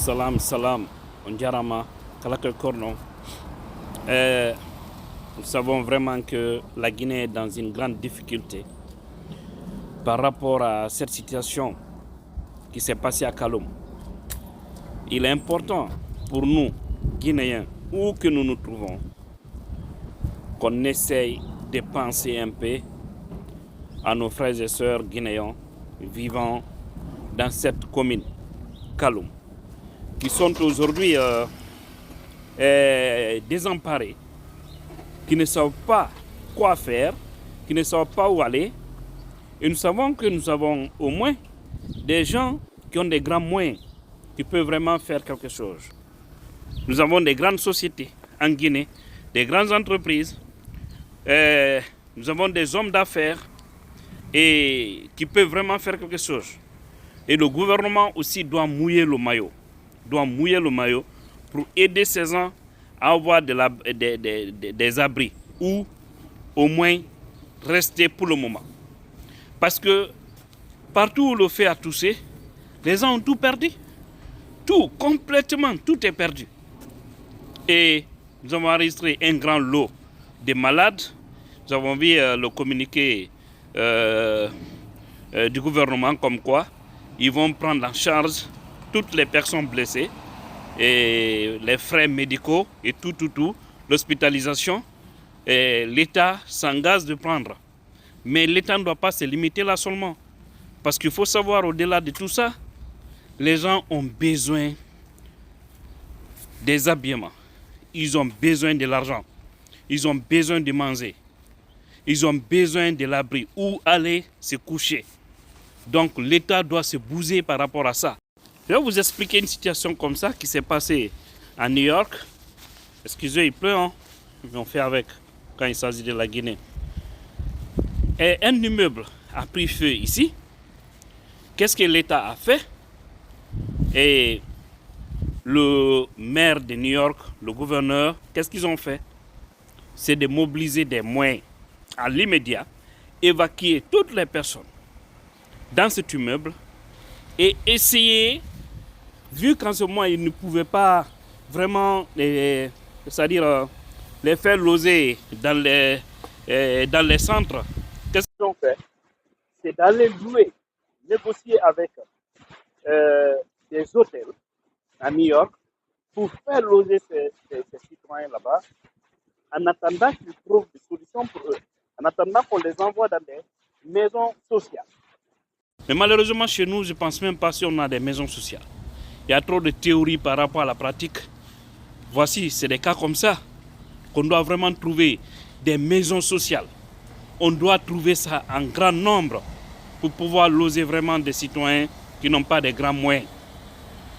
Salam, salam, Ondiarama, Kalaka Korno. Nous savons vraiment que la Guinée est dans une grande difficulté par rapport à cette situation qui s'est passée à Kaloum. Il est important pour nous, Guinéens, où que nous nous trouvons, qu'on essaye de penser un peu à nos frères et sœurs guinéens vivant dans cette commune, Kaloum, qui sont aujourd'hui désemparés, qui ne savent pas quoi faire, qui ne savent pas où aller. Et nous savons que nous avons au moins des gens qui ont des grands moyens, qui peuvent vraiment faire quelque chose. Nous avons des grandes sociétés en Guinée, des grandes entreprises, nous avons des hommes d'affaires et qui peuvent vraiment faire quelque chose. Et le gouvernement aussi doit mouiller le maillot, pour aider ces gens à avoir des abris ou au moins rester pour le moment. Parce que partout où le feu a touché, les gens ont tout perdu. Tout, complètement, tout est perdu. Et nous avons enregistré un grand lot de malades. Nous avons vu le communiqué du gouvernement comme quoi ils vont prendre en charge toutes les personnes blessées et les frais médicaux et tout, l'hospitalisation. L'État s'engage de prendre. Mais l'État ne doit pas se limiter là seulement. Parce qu'il faut savoir, au-delà de tout ça, les gens ont besoin des habillements. Ils ont besoin de l'argent. Ils ont besoin de manger. Ils ont besoin de l'abri. Où aller se coucher. Donc l'État doit se bouger par rapport à ça. Je vais vous expliquer une situation comme ça qui s'est passée à New York. Excusez, il pleut, hein? Mais on fait avec quand il s'agit de la Guinée. Et un immeuble a pris feu ici. Qu'est-ce que l'État a fait? Et le maire de New York, le gouverneur, qu'est-ce qu'ils ont fait? C'est de mobiliser des moyens à l'immédiat, évacuer toutes les personnes dans cet immeuble et essayer, vu qu'en ce moment ils ne pouvaient pas vraiment c'est-à-dire les faire loger dans les centres, qu'est-ce qu'ils ont fait? C'est d'aller louer, négocier avec des hôtels à New York pour faire loger ces citoyens là-bas en attendant qu'ils trouvent des solutions pour eux, en attendant qu'on les envoie dans des maisons sociales. Mais malheureusement, chez nous, je ne pense même pas si on a des maisons sociales. Il y a trop de théories par rapport à la pratique. Voici, c'est des cas comme ça qu'on doit vraiment trouver des maisons sociales. On doit trouver ça en grand nombre pour pouvoir loger vraiment des citoyens qui n'ont pas de grands moyens.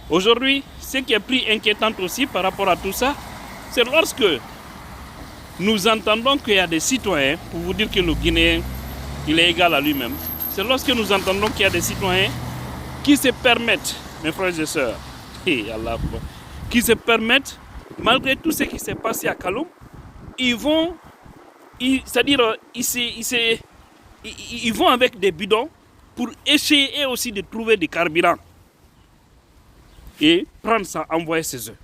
Aujourd'hui, ce qui est plus inquiétant aussi par rapport à tout ça, c'est lorsque nous entendons qu'il y a des citoyens, pour vous dire que le Guinéen, il est égal à lui-même, c'est lorsque nous entendons qu'il y a des citoyens qui se permettent, mes frères et sœurs, qui se permettent, malgré tout ce qui s'est passé à Kaloum, ils vont avec des bidons pour essayer aussi de trouver du carburant et prendre ça, envoyer ces œufs.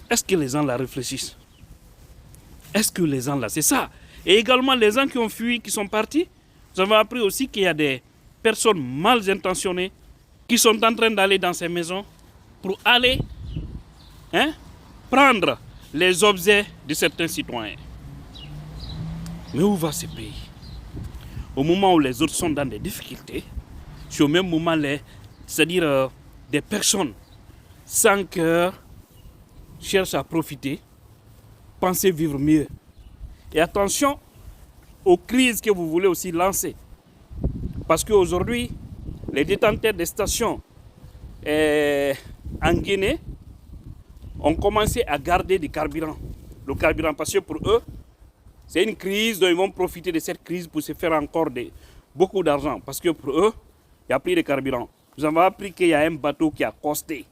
Est-ce que les gens là réfléchissent? Est-ce que les gens là, c'est ça? Et également les gens qui ont fui, qui sont partis, nous avons appris aussi qu'il y a des personnes mal intentionnées qui sont en train d'aller dans ces maisons pour aller prendre les objets de certains citoyens. Mais où va ce pays? Au moment où les autres sont dans des difficultés, c'est au même moment, c'est-à-dire des personnes sans cœur cherchent à profiter, penser vivre mieux. Et attention aux crises que vous voulez aussi lancer. Parce qu'aujourd'hui, les détenteurs des stations en Guinée ont commencé à garder du carburant. Le carburant, parce que pour eux, c'est une crise dont ils vont profiter de cette crise pour se faire encore beaucoup d'argent. Parce que pour eux, il n'y a plus de carburant. Nous avons appris qu'il y a un bateau qui a costé.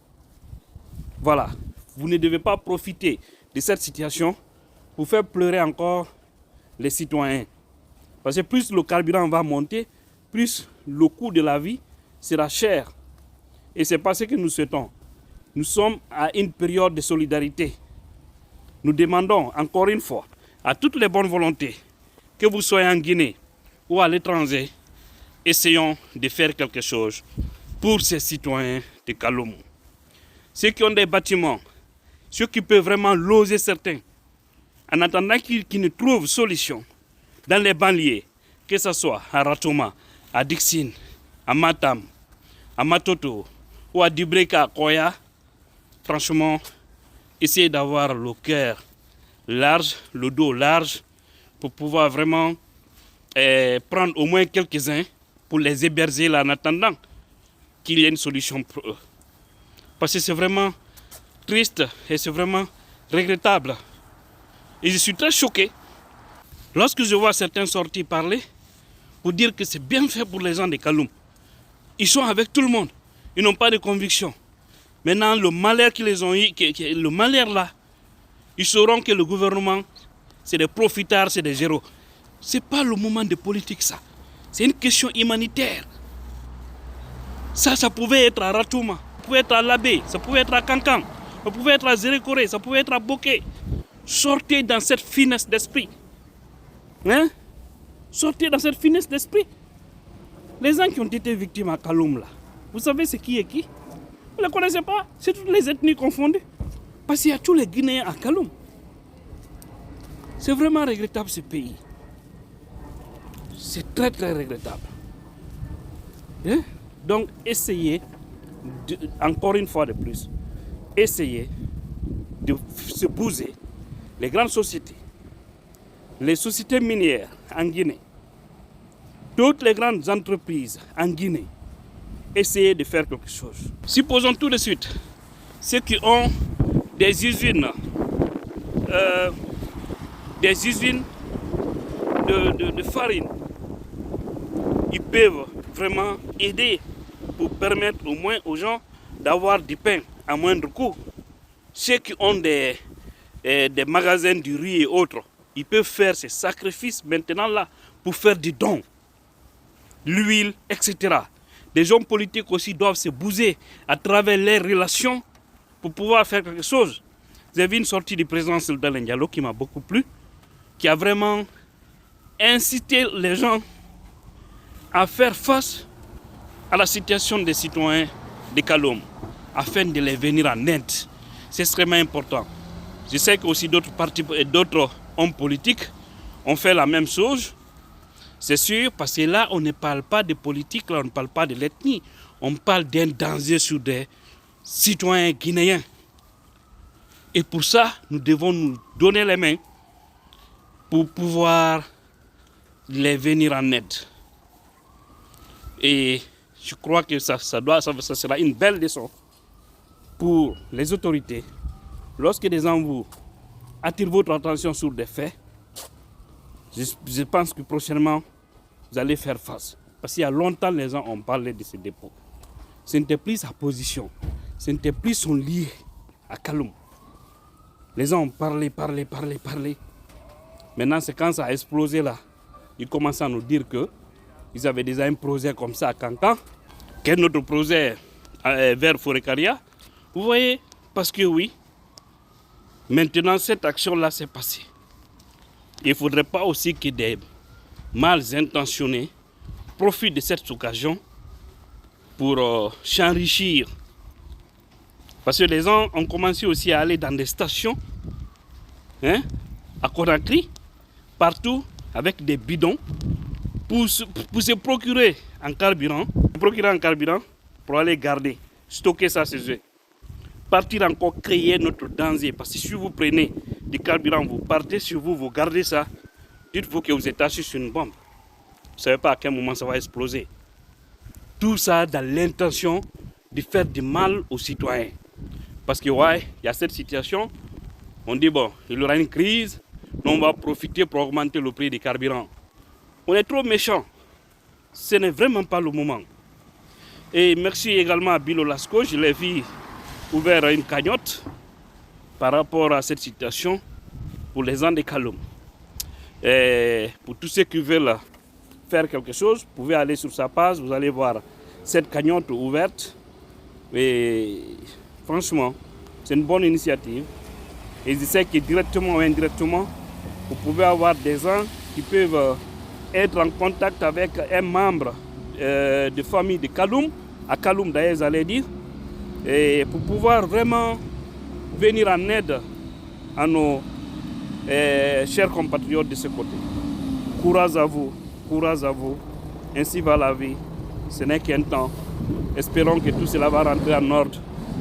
Voilà. Vous ne devez pas profiter de cette situation pour faire pleurer encore les citoyens. Parce que plus le carburant va monter, plus le coût de la vie sera cher. Et c'est pas ce que nous souhaitons. Nous sommes à une période de solidarité. Nous demandons encore une fois à toutes les bonnes volontés, que vous soyez en Guinée ou à l'étranger, essayons de faire quelque chose pour ces citoyens de Kaloum. Ceux qui ont des bâtiments, ceux qui peuvent vraiment loger certains, en attendant qu'ils ne trouvent solution dans les banlieues, que ce soit à Ratoma, à Dixine, à Matam, à Matoto ou à Dibreka, à Koya, franchement, essayez d'avoir le cœur large, le dos large, pour pouvoir vraiment prendre au moins quelques-uns pour les héberger là en attendant qu'il y ait une solution pour eux. Parce que c'est vraiment triste et c'est vraiment regrettable. Et je suis très choqué lorsque je vois certains sortir parler pour dire que c'est bien fait pour les gens de Kaloum. Ils sont avec tout le monde, ils n'ont pas de conviction. Maintenant, le malheur qu'ils les ont eu, le malheur là, ils sauront que le gouvernement, c'est des profitards, c'est des géros. Ce n'est pas le moment de politique ça. C'est une question humanitaire. Ça pouvait être à Ratouma, ça pouvait être à Labé, ça pouvait être à Kankan, ça pouvait être à Zérékoré, ça pouvait être à Boké. Sortez dans cette finesse d'esprit. Hein? Sortez dans cette finesse d'esprit. Les gens qui ont été victimes à Kaloum là, vous savez c'est qui est qui? Vous ne les connaissez pas? C'est toutes les ethnies confondues. Parce qu'il y a tous les Guinéens à Kaloum. C'est vraiment regrettable ce pays. C'est très très regrettable. Hein? Donc essayez, encore une fois de plus, essayez de se bouger. Les grandes sociétés, les sociétés minières en Guinée, toutes les grandes entreprises en Guinée, essayez de faire quelque chose. Supposons tout de suite, ceux qui ont des usines de farine, ils peuvent vraiment aider pour permettre au moins aux gens d'avoir du pain à moindre coût. Ceux qui ont des magasins du riz et autres, ils peuvent faire ces sacrifices maintenant là pour faire du don, l'huile, etc. Les hommes politiques aussi doivent se bouger à travers les relations pour pouvoir faire quelque chose. Vous avez vu une sortie du président Sultan Diallo qui m'a beaucoup plu, qui a vraiment incité les gens à faire face à la situation des citoyens de Kaloum, afin de les venir en aide. C'est extrêmement important. Je sais que aussi d'autres partis et d'autres hommes politiques ont fait la même chose. C'est sûr, parce que là, on ne parle pas de politique, là, on ne parle pas de l'ethnie. On parle d'un danger sur des citoyens guinéens. Et pour ça, nous devons nous donner les mains pour pouvoir les venir en aide. Et je crois que ça sera une belle leçon pour les autorités. Lorsque des gens vous attirent votre attention sur des faits, je pense que prochainement, vous allez faire face. Parce qu'il y a longtemps, les gens ont parlé de ces dépôts. Ce n'était plus sa position. Ce n'était plus son lien à Kaloum. Les gens ont parlé. Maintenant, c'est quand ça a explosé là. Ils commencent à nous dire qu'ils avaient déjà un projet comme ça à Kankan. Quel autre projet vers Forécaria. Vous voyez, parce que oui, maintenant cette action-là s'est passée. Il ne faudrait pas aussi que des mal intentionnés profitent de cette occasion pour s'enrichir. Parce que les gens ont commencé aussi à aller dans des stations, à Conakry, partout, avec des bidons, pour se procurer un carburant, pour aller garder, stocker ça chez eux. Partir encore créer notre danger. Parce que si vous prenez du carburant, vous partez sur vous, vous gardez ça, dites-vous que vous êtes assis sur une bombe. Vous ne savez pas à quel moment ça va exploser. Tout ça dans l'intention de faire du mal aux citoyens. Parce que ouais, il y a cette situation, on dit bon, il y aura une crise, on va profiter pour augmenter le prix des carburants. On est trop méchants. Ce n'est vraiment pas le moment. Et merci également à Bilo Lasco, je l'ai vu ouvert une cagnotte par rapport à cette situation pour les gens de Kaloum. Et pour tous ceux qui veulent faire quelque chose, vous pouvez aller sur sa page, vous allez voir cette cagnotte ouverte. Et Franchement, c'est une bonne initiative. Et je sais que directement ou indirectement, vous pouvez avoir des gens qui peuvent être en contact avec un membre de famille de Kaloum, à Kaloum d'ailleurs, j'allais dire, et pour pouvoir vraiment venir en aide à nos chers compatriotes de ce côté. Courage à vous, courage à vous. Ainsi va la vie. Ce n'est qu'un temps. Espérons que tout cela va rentrer en ordre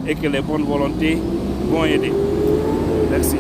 et que les bonnes volontés vont aider. Merci.